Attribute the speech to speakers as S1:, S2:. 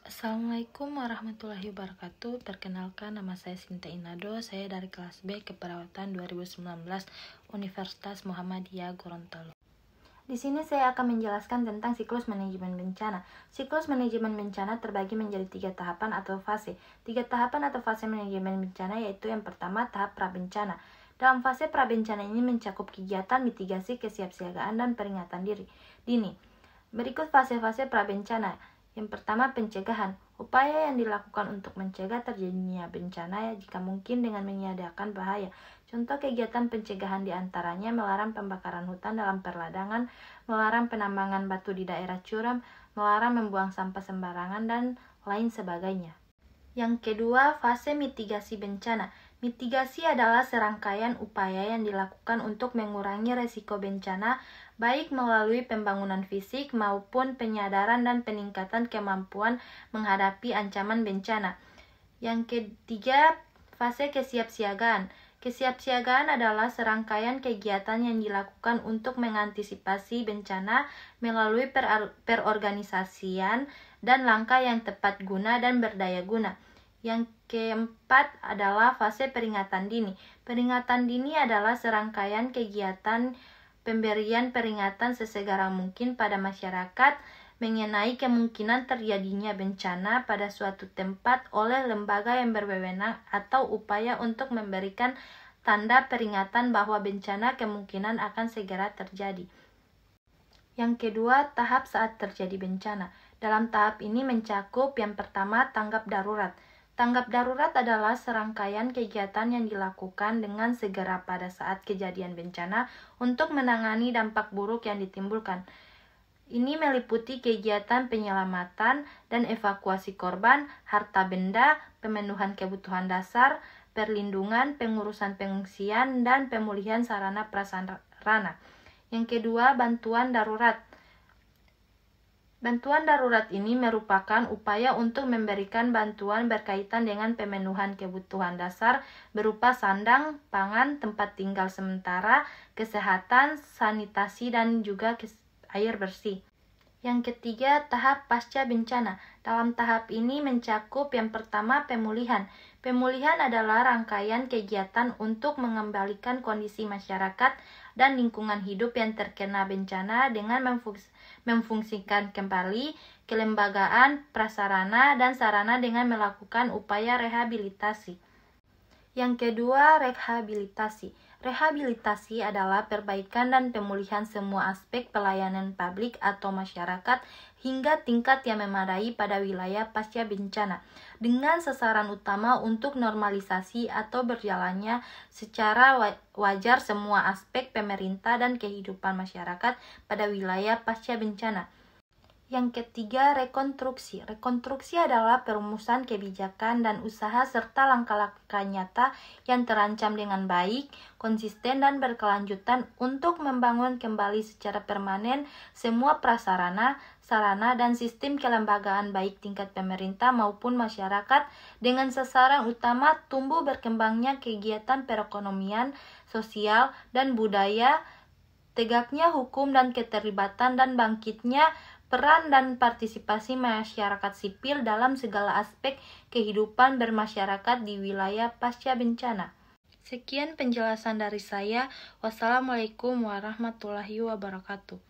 S1: Assalamualaikum warahmatullahi wabarakatuh. Perkenalkan, nama saya Sinta Inado. Saya dari kelas B Keperawatan 2019 Universitas Muhammadiyah Gorontalo. Di sini saya akan menjelaskan tentang siklus manajemen bencana. Siklus manajemen bencana terbagi menjadi 3 tahapan atau fase. 3 tahapan atau fase manajemen bencana yaitu yang pertama tahap prabencana. Dalam fase prabencana ini mencakup kegiatan mitigasi, kesiapsiagaan, dan peringatan dini. Berikut fase-fase prabencana. Yang pertama, pencegahan. Upaya yang dilakukan untuk mencegah terjadinya bencana jika mungkin dengan menyediakan bahaya. Contoh kegiatan pencegahan diantaranya melarang pembakaran hutan dalam perladangan, melarang penambangan batu di daerah curam, melarang membuang sampah sembarangan, dan lain sebagainya. Yang kedua, fase mitigasi bencana. Mitigasi adalah serangkaian upaya yang dilakukan untuk mengurangi resiko bencana, baik melalui pembangunan fisik maupun penyadaran dan peningkatan kemampuan menghadapi ancaman bencana. Yang ketiga, fase kesiapsiagaan. Kesiapsiagaan adalah serangkaian kegiatan yang dilakukan untuk mengantisipasi bencana melalui perorganisasian dan langkah yang tepat guna dan berdaya guna. Yang keempat adalah fase peringatan dini. Peringatan dini adalah serangkaian kegiatan pemberian peringatan sesegera mungkin pada masyarakat mengenai kemungkinan terjadinya bencana pada suatu tempat oleh lembaga yang berwenang atau upaya untuk memberikan tanda peringatan bahwa bencana kemungkinan akan segera terjadi. Yang kedua, tahap saat terjadi bencana. Dalam tahap ini mencakup yang pertama, tanggap darurat. Tanggap darurat adalah serangkaian kegiatan yang dilakukan dengan segera pada saat kejadian bencana untuk menangani dampak buruk yang ditimbulkan. Ini meliputi kegiatan penyelamatan dan evakuasi korban, harta benda, pemenuhan kebutuhan dasar, perlindungan, pengurusan pengungsian, dan pemulihan sarana prasarana. Yang kedua, bantuan darurat. Bantuan darurat ini merupakan upaya untuk memberikan bantuan berkaitan dengan pemenuhan kebutuhan dasar berupa sandang, pangan, tempat tinggal sementara, kesehatan, sanitasi, dan juga air bersih. Yang ketiga, tahap pasca bencana. Dalam tahap ini mencakup yang pertama, pemulihan. Pemulihan adalah rangkaian kegiatan untuk mengembalikan kondisi masyarakat dan lingkungan hidup yang terkena bencana dengan memfungsikan kembali kelembagaan, prasarana, dan sarana dengan melakukan upaya rehabilitasi. Yang kedua, rehabilitasi. Rehabilitasi adalah perbaikan dan pemulihan semua aspek pelayanan publik atau masyarakat hingga tingkat yang memadai pada wilayah pasca bencana, dengan sasaran utama untuk normalisasi atau berjalannya secara wajar semua aspek pemerintah dan kehidupan masyarakat pada wilayah pasca bencana. Yang ketiga, rekonstruksi. Rekonstruksi adalah perumusan kebijakan dan usaha serta langkah-langkah nyata yang terancam dengan baik, konsisten, dan berkelanjutan untuk membangun kembali secara permanen semua prasarana, sarana, dan sistem kelembagaan baik tingkat pemerintah maupun masyarakat dengan sasaran utama tumbuh berkembangnya kegiatan perekonomian, sosial, dan budaya, tegaknya hukum dan keterlibatan dan bangkitnya peran dan partisipasi masyarakat sipil dalam segala aspek kehidupan bermasyarakat di wilayah pasca bencana. Sekian penjelasan dari saya. Wassalamualaikum warahmatullahi wabarakatuh.